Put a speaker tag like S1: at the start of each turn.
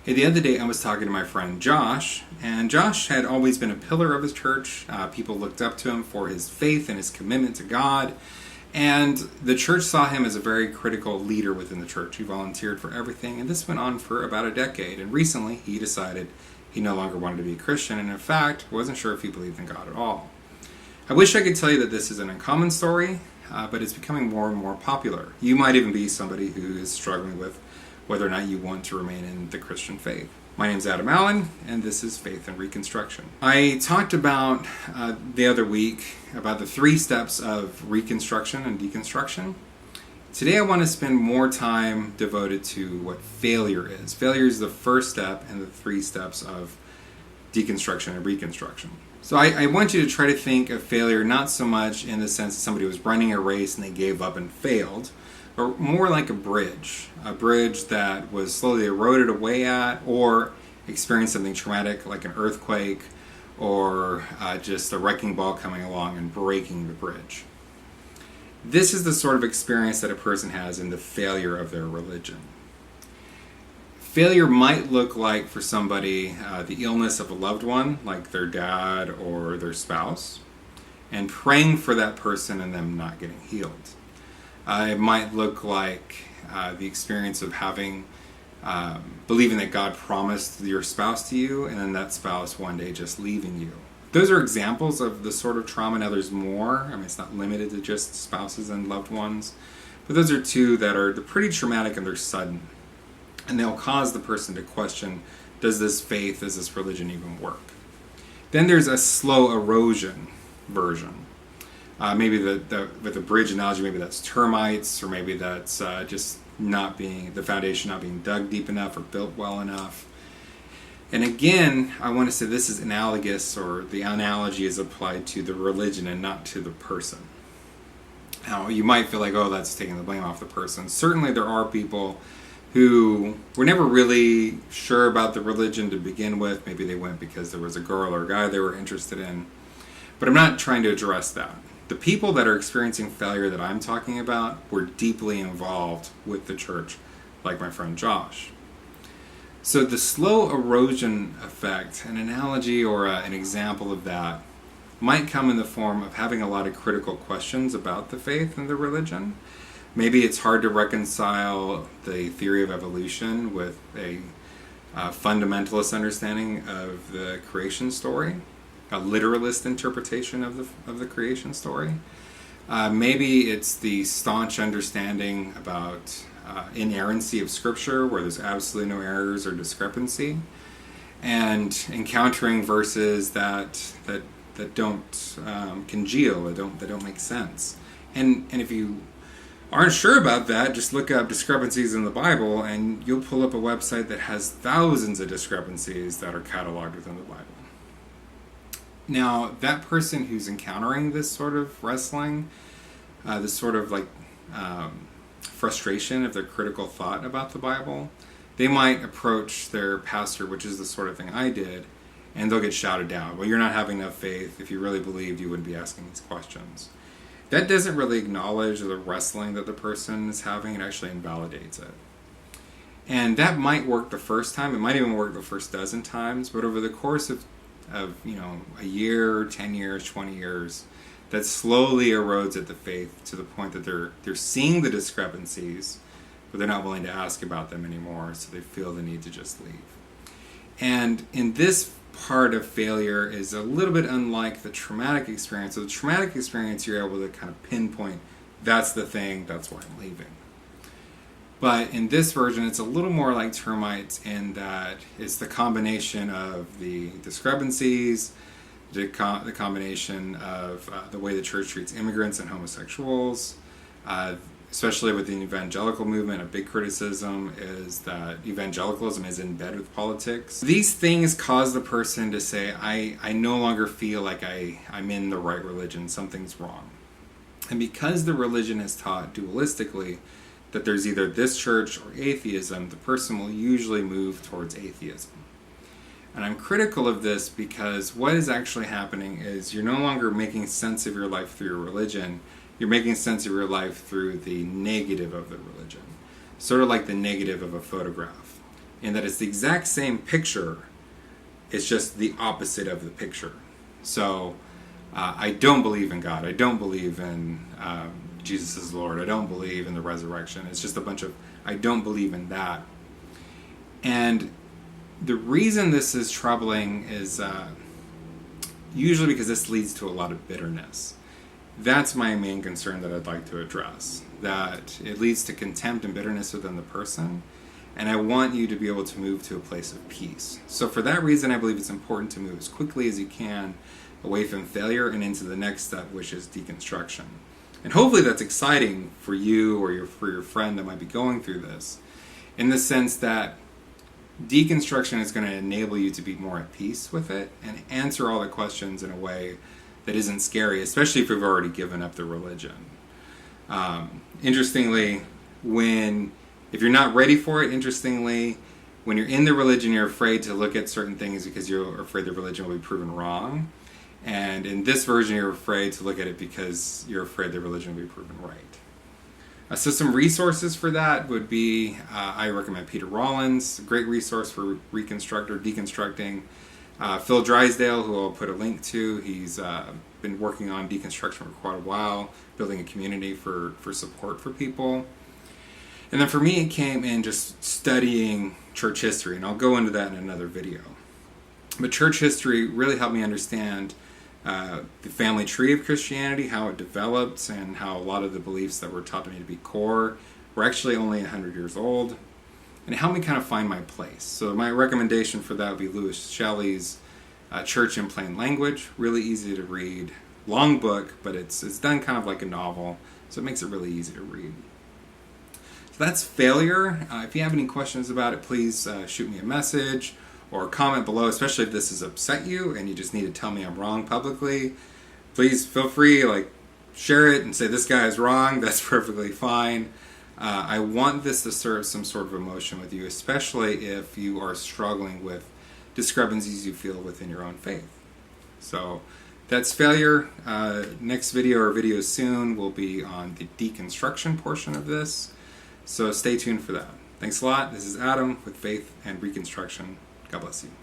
S1: Hey, the other day I was talking to my friend Josh, and Josh had always been a pillar of his church. People looked up to him for his faith and his commitment to God, and the church saw him as a very critical leader within the church. He volunteered for everything, and this went on for about a decade. And recently he decided he no longer wanted to be a Christian, and in fact wasn't sure if he believed in God at all. I wish I could tell you that this is an uncommon story, but it's becoming more and more popular. You might even be somebody who is struggling with whether or not you want to remain in the Christian faith. My name's Adam Allen, and this is Faith and Reconstruction. I talked about the other week about the 3 steps of Reconstruction and Deconstruction. Today I want to spend more time devoted to what failure is. Failure is the first step in the 3 steps of Deconstruction and Reconstruction. So I want you to try to think of failure not so much in the sense that somebody was running a race and they gave up and failed, but more like a bridge that was slowly eroded away at, or experienced something traumatic like an earthquake, or just a wrecking ball coming along and breaking the bridge. This is the sort of experience that a person has in the failure of their religion. Failure might look like, for somebody, the illness of a loved one, like their dad or their spouse, and praying for that person and them not getting healed. It might look like the experience of believing that God promised your spouse to you, and then that spouse one day just leaving you. Those are examples of the sort of trauma, and others more. I mean, it's not limited to just spouses and loved ones, but those are 2 that are pretty traumatic and they're sudden. And they'll cause the person to question, does this faith, does this religion even work? Then there's a slow erosion version. Maybe with the bridge analogy, maybe that's termites, or maybe that's just the foundation not being dug deep enough or built well enough. And again, I want to say this is analogous, or the analogy is applied to the religion and not to the person. Now, you might feel like, oh, that's taking the blame off the person. Certainly there are people who were never really sure about the religion to begin with. Maybe they went because there was a girl or a guy they were interested in. But I'm not trying to address that. The people that are experiencing failure that I'm talking about were deeply involved with the church, like my friend Josh. So the slow erosion effect, an analogy or an example of that, might come in the form of having a lot of critical questions about the faith and the religion. Maybe it's hard to reconcile the theory of evolution with a fundamentalist understanding of the creation story, a literalist interpretation of the creation story. Maybe it's the staunch understanding about inerrancy of Scripture, where there's absolutely no errors or discrepancy, and encountering verses that don't congeal, that don't make sense. And if you aren't sure about that, just look up discrepancies in the Bible, and you'll pull up a website that has thousands of discrepancies that are cataloged within the Bible. Now, that person who's encountering this sort of wrestling, this sort of frustration of their critical thought about the Bible, they might approach their pastor, which is the sort of thing I did, and they'll get shouted down. Well, you're not having enough faith. If you really believed, you wouldn't be asking these questions. That doesn't really acknowledge the wrestling that the person is having. It actually invalidates it. And that might work the first time. It might even work the first dozen times. But over the course of a year, 10 years, 20 years, that slowly erodes at the faith to the point that they're seeing the discrepancies, but they're not willing to ask about them anymore, so they feel the need to just leave. And in this part of failure is a little bit unlike the traumatic experience. So the traumatic experience, you're able to kind of pinpoint, that's the thing, that's why I'm leaving. But in this version, it's a little more like termites in that it's the combination of the discrepancies, the combination of the way the church treats immigrants and homosexuals, especially with the evangelical movement. A big criticism is that evangelicalism is in bed with politics. These things cause the person to say, I no longer feel like I'm in the right religion, something's wrong. And because the religion is taught dualistically, that there's either this church or atheism, the person will usually move towards atheism. And I'm critical of this because what is actually happening is you're no longer making sense of your life through your religion, you're making sense of your life through the negative of the religion. Sort of like the negative of a photograph. in that it's the exact same picture, it's just the opposite of the picture. So I don't believe in God. I don't believe in Jesus is Lord. I don't believe in the resurrection. It's just a bunch of, I don't believe in that. And the reason this is troubling is usually because this leads to a lot of bitterness. That's my main concern that I'd like to address, that it leads to contempt and bitterness within the person, and I want you to be able to move to a place of peace. So for that reason, I believe it's important to move as quickly as you can away from failure and into the next step, which is deconstruction. And hopefully that's exciting for you or for your friend that might be going through this, in the sense that deconstruction is going to enable you to be more at peace with it and answer all the questions in a way that isn't scary, especially if you've already given up the religion. Interestingly, if you're not ready for it, when you're in the religion, you're afraid to look at certain things because you're afraid the religion will be proven wrong. And in this version, you're afraid to look at it because you're afraid the religion will be proven right. So some resources for that would be, I recommend Peter Rollins, a great resource for deconstructing. Phil Drysdale, who I'll put a link to, he's been working on deconstruction for quite a while, building a community for support for people. And then for me, it came in just studying church history, and I'll go into that in another video. But church history really helped me understand the family tree of Christianity, how it developed, and how a lot of the beliefs that were taught to me to be core were actually only 100 years old. And it helped me kind of find my place. So my recommendation for that would be Louis Shelley's Church in Plain Language. Really easy to read. Long book, but it's done kind of like a novel, so it makes it really easy to read. So that's failure. If you have any questions about it, please shoot me a message or comment below, especially if this has upset you and you just need to tell me I'm wrong publicly. Please feel free, share it and say this guy is wrong. That's perfectly fine. I want this to serve some sort of emotion with you, especially if you are struggling with discrepancies you feel within your own faith. So that's failure. Next video or videos soon will be on the deconstruction portion of this. So stay tuned for that. Thanks a lot. This is Adam with Faith and Reconstruction. God bless you.